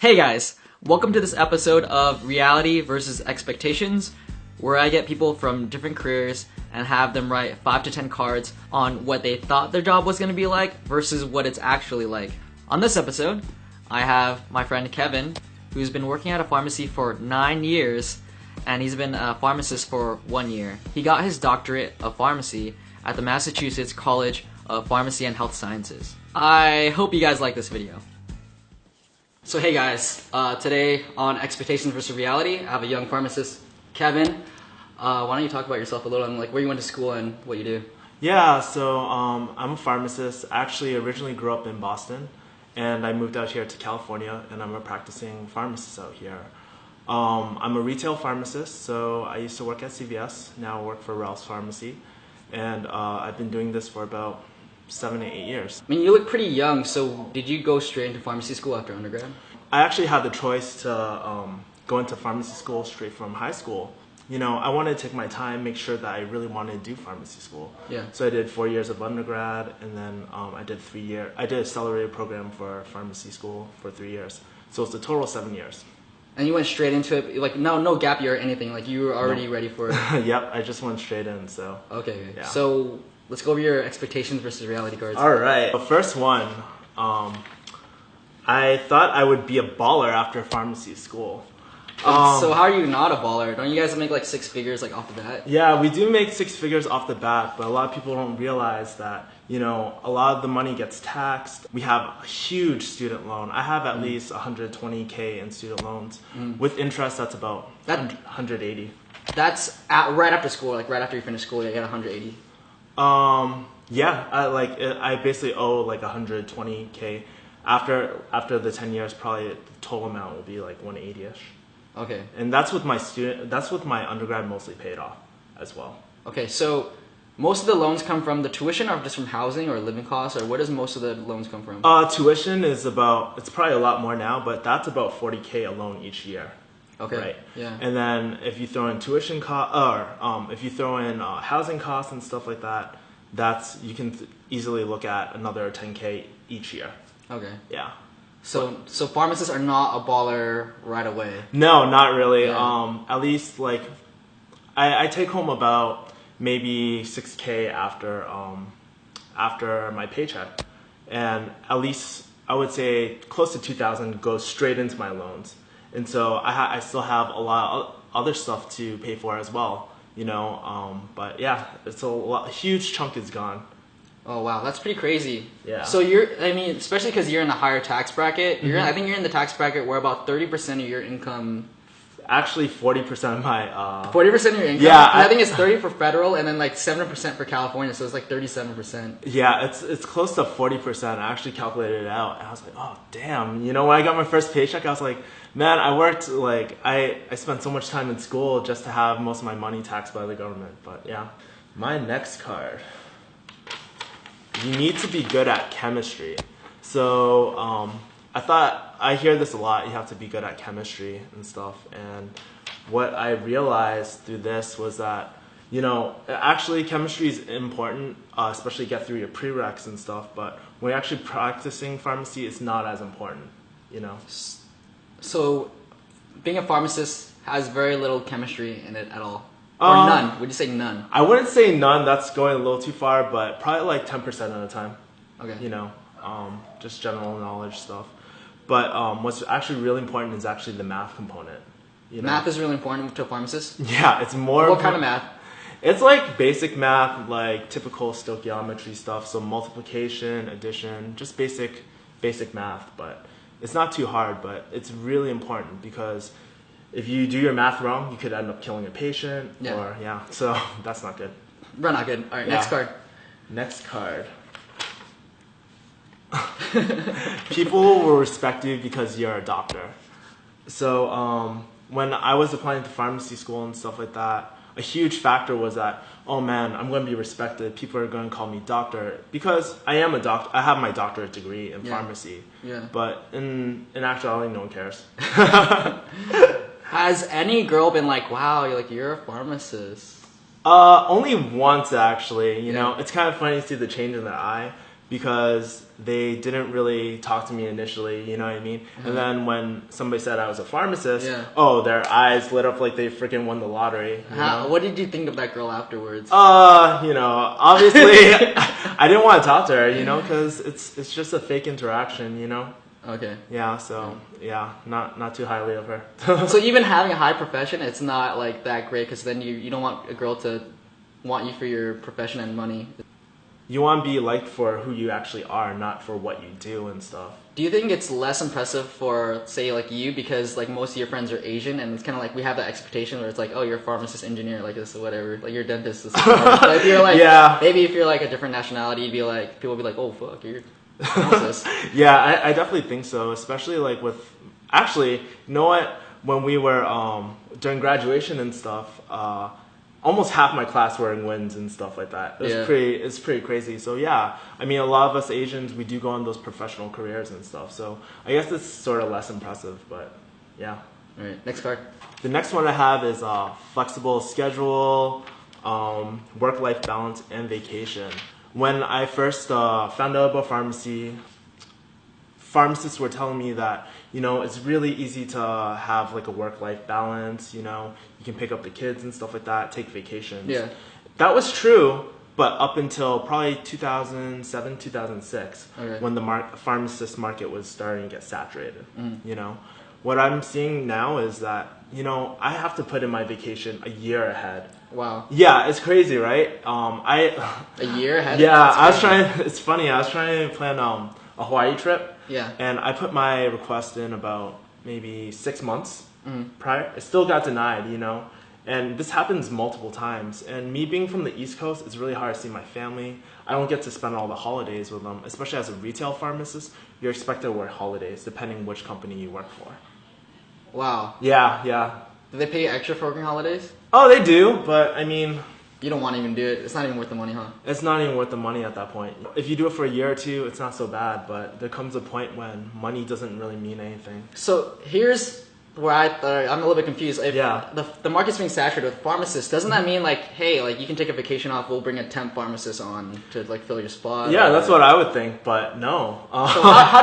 Hey guys, welcome to this episode of Reality versus Expectations, where I get people from different careers and have them write 5 to 10 cards on what they thought their job was going to be like versus what it's actually like. On this episode, I have my friend Kevin, who's been working at a pharmacy for 9 years, and he's been a pharmacist for 1 year. He got his doctorate of pharmacy at the Massachusetts College of Pharmacy and Health Sciences. I hope you guys like this video. So hey guys, today on Expectations versus Reality, I have a young pharmacist, Kevin. Why don't you talk about yourself a little and like where you went to school and what you do? Yeah, so I'm a pharmacist. I actually originally grew up in Boston, and I moved out here to California, and I'm a practicing pharmacist out here. I'm a retail pharmacist, so I used to work at CVS. Now I work for Ralph's Pharmacy, and I've been doing this for about 7 to 8 years. I mean, you look pretty young, so did you go straight into pharmacy school after undergrad? I actually had the choice to go into pharmacy school straight from high school. You know, I wanted to take my time, make sure that I really wanted to do pharmacy school. Yeah. So I did 4 years of undergrad, and then I did an accelerated program for pharmacy school for 3 years. So it's a total of 7 years. And you went straight into it, like no gap year or anything, like you were already ready for it? Yep, I just went straight in, so. Okay, yeah. So let's go over your expectations versus reality cards. All right. The first one, I thought I would be a baller after pharmacy school. So how are you not a baller? Don't you guys make like 6 figures like off the bat? Yeah, we do make 6 figures off the bat, but a lot of people don't realize that, you know, a lot of the money gets taxed. We have a huge student loan. I have at least $120K in student loans. With interest, that's about 180. That's right after school, like right after you finish school, you get 180. Yeah, I basically owe like 120K. After the 10 years, probably the total amount will be like 180ish. Okay. And that's with my undergrad mostly paid off as well. Okay, so most of the loans come from the tuition or just from housing or living costs, or where does most of the loans come from? Tuition is it's probably a lot more now, but that's about 40K alone each year. Okay. Right. Yeah. And then if you throw in tuition cost, or if you throw in housing costs and stuff like that, you can easily look at another 10K each year. Okay. Yeah. So pharmacists are not a baller right away. No, not really. Yeah. At least like I take home about maybe 6K after my paycheck, and at least I would say close to 2,000 goes straight into my loans. And so I still have a lot of other stuff to pay for as well, you know. But yeah, it's a huge chunk is gone. Oh wow, that's pretty crazy. Yeah. So especially because you're in a higher tax bracket. I think you're in the tax bracket where about 30% of your income. Actually, 40% of my. 40% of your income. Yeah. I think it's 30 for federal, and then like 7% for California. So it's like 37%. Yeah, it's close to 40%. I actually calculated it out, and I was like, oh damn. You know, when I got my first paycheck, I was like, man, I worked I spent so much time in school just to have most of my money taxed by the government. But yeah, my next card. You need to be good at chemistry. So I hear this a lot. You have to be good at chemistry and stuff. And what I realized through this was that, you know, actually chemistry is important, especially get through your prereqs and stuff. But when you're actually practicing pharmacy, it's not as important, you know. So being a pharmacist has very little chemistry in it at all. Or none. Would you say none? I wouldn't say none. That's going a little too far, but probably like 10% of the time. Okay. You know, just general knowledge stuff. But what's actually really important is actually the math component. You know? Math is really important to a pharmacist? Yeah, it's more. What kind of math? It's like basic math, like typical stoichiometry stuff. So multiplication, addition, just basic math. But it's not too hard, but it's really important because if you do your math wrong, you could end up killing a patient. Yeah. So that's not good. We're not good. All right, Yeah. Next card. Next card. People will respect you because you're a doctor. So when I was applying to pharmacy school and stuff like that, a huge factor was that, oh man, I'm going to be respected. People are going to call me doctor because I am a doctor. I have my doctorate degree in pharmacy. Yeah. But in actuality, no one cares. Has any girl been like, wow, you're a pharmacist? Only once actually. You know, it's kind of funny to see the change in their eye. because they didn't really talk to me initially, you know what I mean? And then when somebody said I was a pharmacist, oh, their eyes lit up like they freaking won the lottery. You know? What did you think of that girl afterwards? You know, obviously I didn't want to talk to her, you know, because it's just a fake interaction, you know? Okay. Yeah, so yeah, not too highly of her. So even having a high profession, it's not like that great because then you don't want a girl to want you for your profession and money. You want to be liked for who you actually are, not for what you do and stuff. Do you think it's less impressive for, say, like you, because like most of your friends are Asian, and it's kind of like we have that expectation where it's like, oh, you're a pharmacist, engineer, like this, whatever, like you're a dentist. This, but if you're like, maybe if you're like a different nationality, you'd be like, people would be like, oh fuck, you're a pharmacist. Yeah, I definitely think so, especially like with, actually, you know what? When we were during graduation and stuff. Almost half my class wearing wins and stuff like that. It's pretty crazy. So yeah, I mean, a lot of us Asians, we do go on those professional careers and stuff. So I guess it's sort of less impressive, but yeah. All right, next card. The next one I have is flexible schedule, work-life balance, and vacation. When I first found out about pharmacy, pharmacists were telling me that, you know, it's really easy to have like a work-life balance, you know, you can pick up the kids and stuff like that, take vacations. Yeah. That was true, but up until probably 2007, 2006, when the pharmacist market was starting to get saturated, you know. What I'm seeing now is that, you know, I have to put in my vacation a year ahead. Wow. Yeah, it's crazy, right? A year ahead? Yeah, it's funny, I was trying to plan a Hawaii trip. Yeah. And I put my request in about maybe 6 months prior. It still got denied, you know. And this happens multiple times. And me being from the East Coast, it's really hard to see my family. I don't get to spend all the holidays with them. Especially as a retail pharmacist, you're expected to work holidays, depending which company you work for. Wow. Yeah. Do they pay you extra for working holidays? Oh, they do, but I mean... You don't want to even do it. It's not even worth the money, huh? It's not even worth the money at that point. If you do it for a year or two, it's not so bad, but there comes a point when money doesn't really mean anything. So here's where I'm a little bit confused. If the market's being saturated with pharmacists, doesn't that mean like, hey, like you can take a vacation off, we'll bring a temp pharmacist on to like fill your spot? Yeah, that's what I would think, but no. So how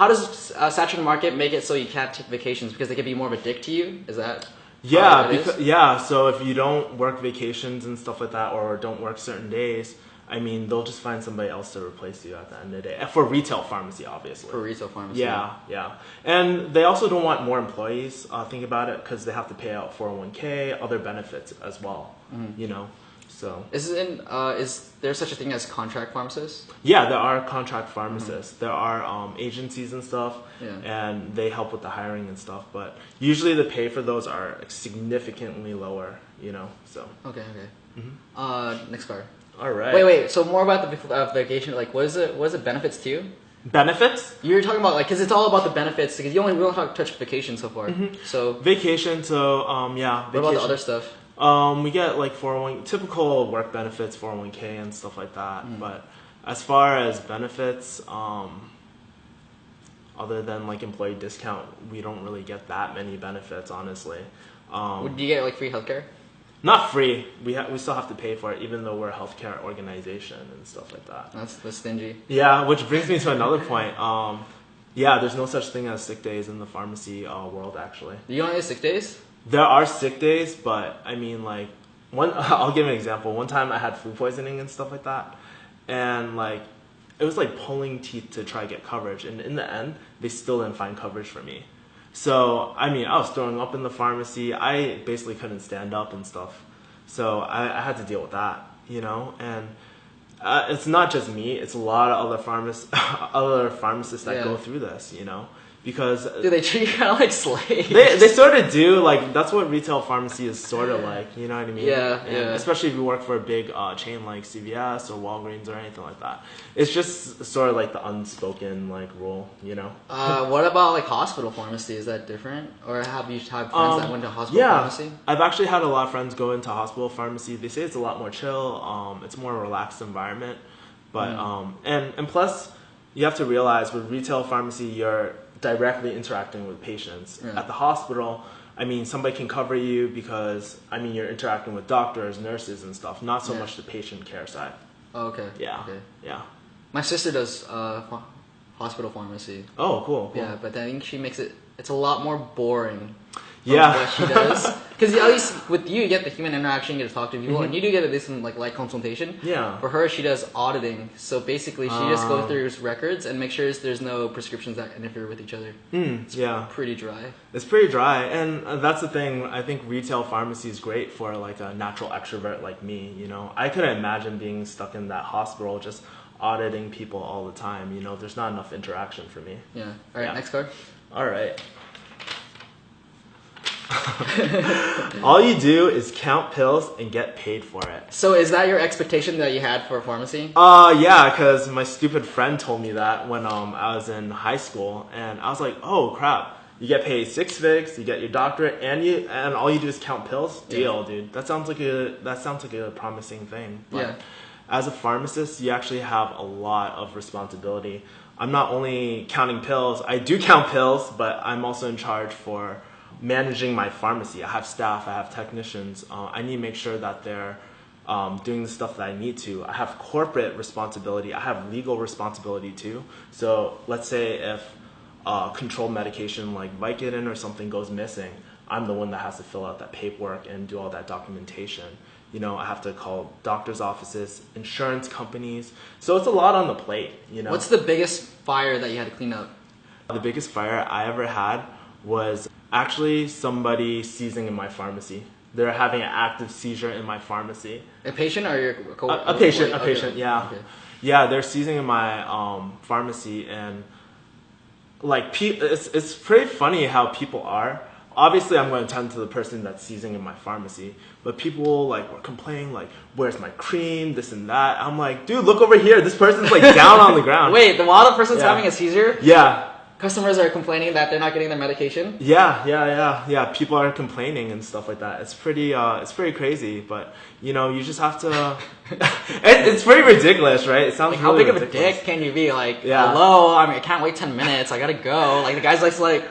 does saturated market make it so you can't take vacations because they could be more of a dick to you? Is that... Yeah, so if you don't work vacations and stuff like that, or don't work certain days, I mean, they'll just find somebody else to replace you at the end of the day. For retail pharmacy, obviously. For retail pharmacy. Yeah. And they also don't want more employees, think about it, because they have to pay out 401k, other benefits as well, you know. So is there such a thing as contract pharmacists? Yeah, there are contract pharmacists. There are agencies and stuff, and they help with the hiring and stuff. But usually the pay for those are significantly lower, you know. So okay. Next card. All right. Wait. So more about the vacation. Like, what is it benefits to you? Benefits? You're talking about like, because it's all about the benefits. Because we don't touch vacation so far. So vacation. So yeah. What about the other stuff? We get like typical work benefits, 401k and stuff like that. But as far as benefits, other than like employee discount, we don't really get that many benefits, honestly. Do you get like free healthcare? Not free. We still have to pay for it, even though we're a healthcare organization and stuff like that. That's stingy. Yeah, which brings me to another point. Yeah, there's no such thing as sick days in the pharmacy world, actually. You don't have sick days? There are sick days, but I mean, like, I'll give an example. One time I had food poisoning and stuff like that, and like, it was like pulling teeth to try to get coverage, and in the end, they still didn't find coverage for me. So, I mean, I was throwing up in the pharmacy. I basically couldn't stand up and stuff. So I had to deal with that, you know, and it's not just me. It's a lot of other pharmacists that go through this, you know. Because do they treat you kind of like slaves? They sort of do. Like, that's what retail pharmacy is sort of like. You know what I mean? Yeah. Especially if you work for a big chain like CVS or Walgreens or anything like that. It's just sort of like the unspoken like rule. You know. What about like hospital pharmacy? Is that different? Or have you had friends that went to hospital pharmacy? I've actually had a lot of friends go into hospital pharmacy. They say it's a lot more chill. It's a more relaxed environment. But and plus, you have to realize with retail pharmacy, you're directly interacting with patients. At the hospital, I mean, somebody can cover you because, I mean, you're interacting with doctors, nurses, and stuff, not so much the patient care side. Oh, okay. Yeah. Okay. Yeah. My sister does hospital pharmacy. Oh, cool. Yeah, but I think she makes it's a lot more boring. Yeah. What she does. Because at least with you get the human interaction, you get to talk to people, and you do get at least some light consultation. Yeah. For her, she does auditing. So basically, she just goes through records and makes sure there's no prescriptions that interfere with each other. Yeah. Pretty dry. It's pretty dry, and that's the thing. I think retail pharmacy is great for like a natural extrovert like me. You know, I couldn't imagine being stuck in that hospital just auditing people all the time. You know, there's not enough interaction for me. Yeah. All right. Next card. All right. All you do is count pills and get paid for it. So is that your expectation that you had for pharmacy? Yeah, because my stupid friend told me that when I was in high school, and I was like, oh crap, you get paid 6 figs, you get your doctorate, and all you do is count pills. Deal, dude. That sounds like a promising thing. But Yeah. as a pharmacist, you actually have a lot of responsibility. I'm not only counting pills. I do count pills, but I'm also in charge for managing my pharmacy. I have staff, I have technicians. I need to make sure that they're doing the stuff that I need to. I have corporate responsibility. I have legal responsibility too. So let's say if controlled medication like Vicodin or something goes missing, I'm the one that has to fill out that paperwork and do all that documentation. You know, I have to call doctors' offices, insurance companies. So it's a lot on the plate, you know. What's the biggest fire that you had to clean up? The biggest fire I ever had was actually somebody seizing in my pharmacy. They're having an active seizure in my pharmacy. A patient or your A patient, yeah. Okay. Yeah, they're seizing in my pharmacy, and like it's pretty funny how people are. Obviously, I'm going to tend to the person that's seizing in my pharmacy, but people like were complaining like, "Where's my cream? This and that." I'm like, "Dude, look over here. This person's like down on the ground." Wait, while the person's having a seizure, Yeah. customers are complaining that they're not getting their medication? Yeah. People are complaining and stuff like that. It's pretty crazy, but you know, you just have to. It's pretty ridiculous, right? It sounds Like, how really big of a ridiculous. dick can you be? Like, Yeah. hello, I can't wait 10 minutes. I gotta go. Like, the guy's like,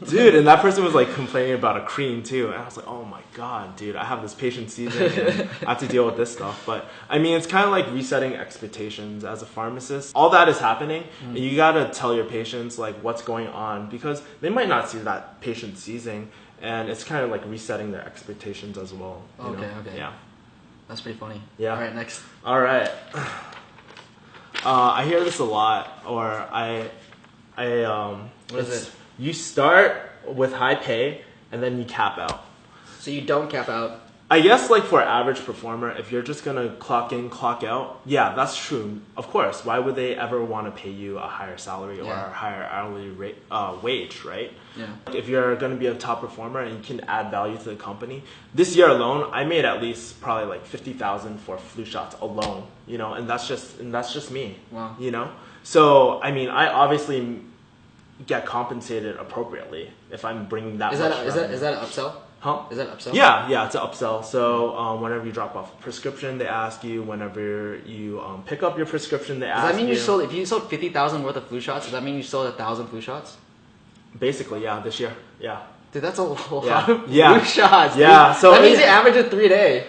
Dude, and that person was like complaining about a cream too, and I was like, oh my god, dude, I have this patient season and I have to deal with this stuff. But I mean, it's kind of like resetting expectations as a pharmacist. All that is happening, and you gotta tell your patients like what's going on, because they might not see that patient seizing, and it's kind of like resetting their expectations as well. You know? Okay. Yeah. that's pretty funny. Yeah. All right, next. All right. I hear this a lot, or What is it? You start with high pay and then you cap out. So you don't cap out. I guess like for an average performer, if you're just gonna clock in, clock out, yeah, that's true. Of course, why would they ever want to pay you a higher salary or a higher hourly rate, wage, right? Yeah. If you're gonna be a top performer and you can add value to the company, this year alone, I made at least probably like 50,000 for flu shots alone. You know, and that's just me. Wow. You know, so I mean, I obviously get compensated appropriately if I'm bringing that. Is that an upsell? Huh? Is that an upsell? Yeah, it's an upsell. So whenever you drop off a prescription, they ask you. Whenever you pick up your prescription, they ask you. Does that mean you sold? If you sold 50,000 worth of flu shots, does that mean you sold 1,000 flu shots? Basically, yeah, this year, yeah. Dude, that's a lot of Yeah. flu shots. Dude. Yeah, so that means you average a 3-day.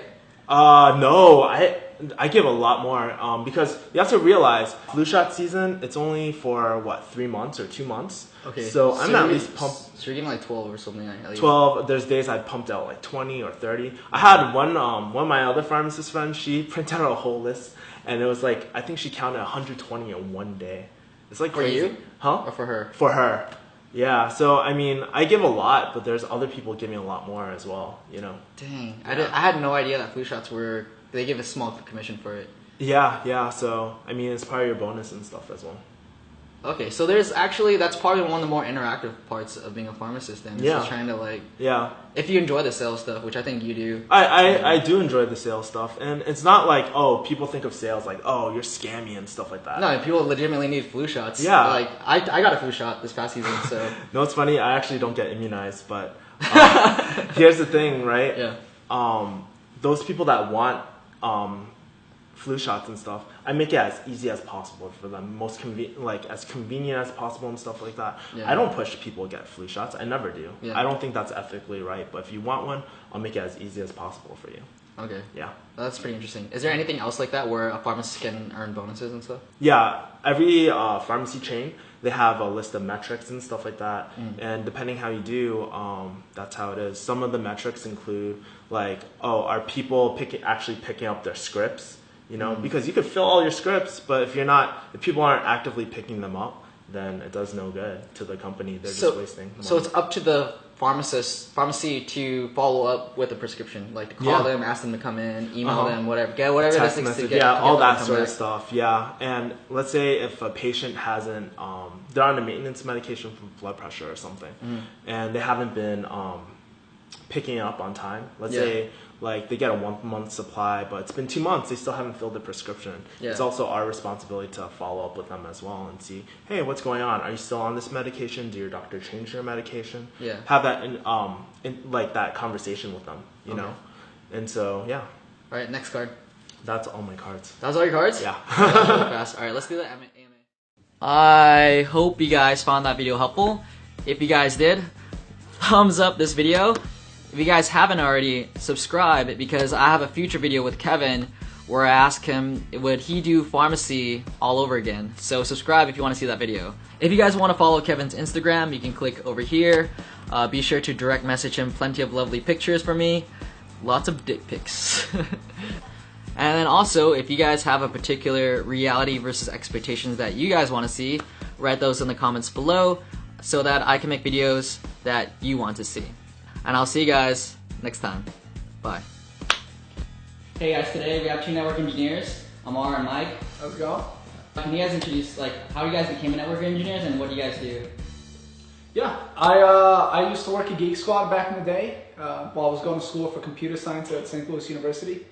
No, I give a lot more because you have to realize flu shot season. It's only for what, 3 months or 2 months. Okay. So I'm at least pumped. So you're getting like 12 or something. At least. 12. There's days I pumped out like 20 or 30. I had one of my other pharmacist friends. She printed out a whole list, and it was like I think she counted 120 in one day. It's like For crazy. you? Huh? Or for her? For her. Yeah. So I mean, I give a lot, but there's other people giving a lot more as well. You know. Dang. I had no idea that flu shots were. They give a small commission for it. Yeah. So I mean, it's part of your bonus and stuff as well. Okay, so that's probably one of the more interactive parts of being a pharmacist. Then, Yeah. just trying to like, Yeah. if you enjoy the sales stuff, which I think you do. I do enjoy the sales stuff, and it's not like, oh, people think of sales like, oh, you're scammy and stuff like that. No, people legitimately need flu shots. Yeah. Like I got a flu shot this past season, so. No, it's funny. I actually don't get immunized, but here's the thing, right? Yeah. Those people that want flu shots and stuff, I make it as easy as possible for them, as convenient as possible and stuff like that. Yeah. I don't push people to get flu shots. I never do. Yeah. I don't think that's ethically right. But if you want one, I'll make it as easy as possible for you. Okay. Yeah. That's pretty interesting. Is there anything else like that where a pharmacist can earn bonuses and stuff? Yeah, every pharmacy chain, they have a list of metrics and stuff like that. And depending how you do, that's how it is. Some of the metrics include like, oh, are people actually picking up their scripts? You know, because you could fill all your scripts, but if people aren't actively picking them up, then it does no good to the company. They're just wasting money. So it's up to the pharmacy to follow up with a prescription, like to call them, ask them to come in, email them, whatever, get whatever text this message, to get. all that sort of stuff. Yeah, and let's say if a patient hasn't, they're on a maintenance medication for blood pressure or something, and they haven't been picking up on time. Let's say like they get a 1 month supply, but it's been 2 months, they still haven't filled the prescription. It's also our responsibility to follow up with them as well and see, hey, what's going on? Are you still on this medication? Did your doctor change your medication? Have that in like that conversation with them, you know? And so, yeah. All right, next card. That's all my cards. That's all your cards? Yeah. Fast. All right, let's do the AMA. I hope you guys found that video helpful. If you guys did, thumbs up this video. If you guys haven't already, subscribe, because I have a future video with Kevin where I ask him, would he do pharmacy all over again? So subscribe if you want to see that video. If you guys want to follow Kevin's Instagram, you can click over here. Be sure to direct message him plenty of lovely pictures for me. Lots of dick pics. And then also, if you guys have a particular reality versus expectations that you guys want to see, write those in the comments below so that I can make videos that you want to see. And I'll see you guys next time. Bye. Hey guys, today we have two network engineers, Amar and Mike. How's it going? Can you guys introduce how you guys became network engineers and what do you guys do? Yeah, I used to work at Geek Squad back in the day while I was going to school for computer science at St. Louis University.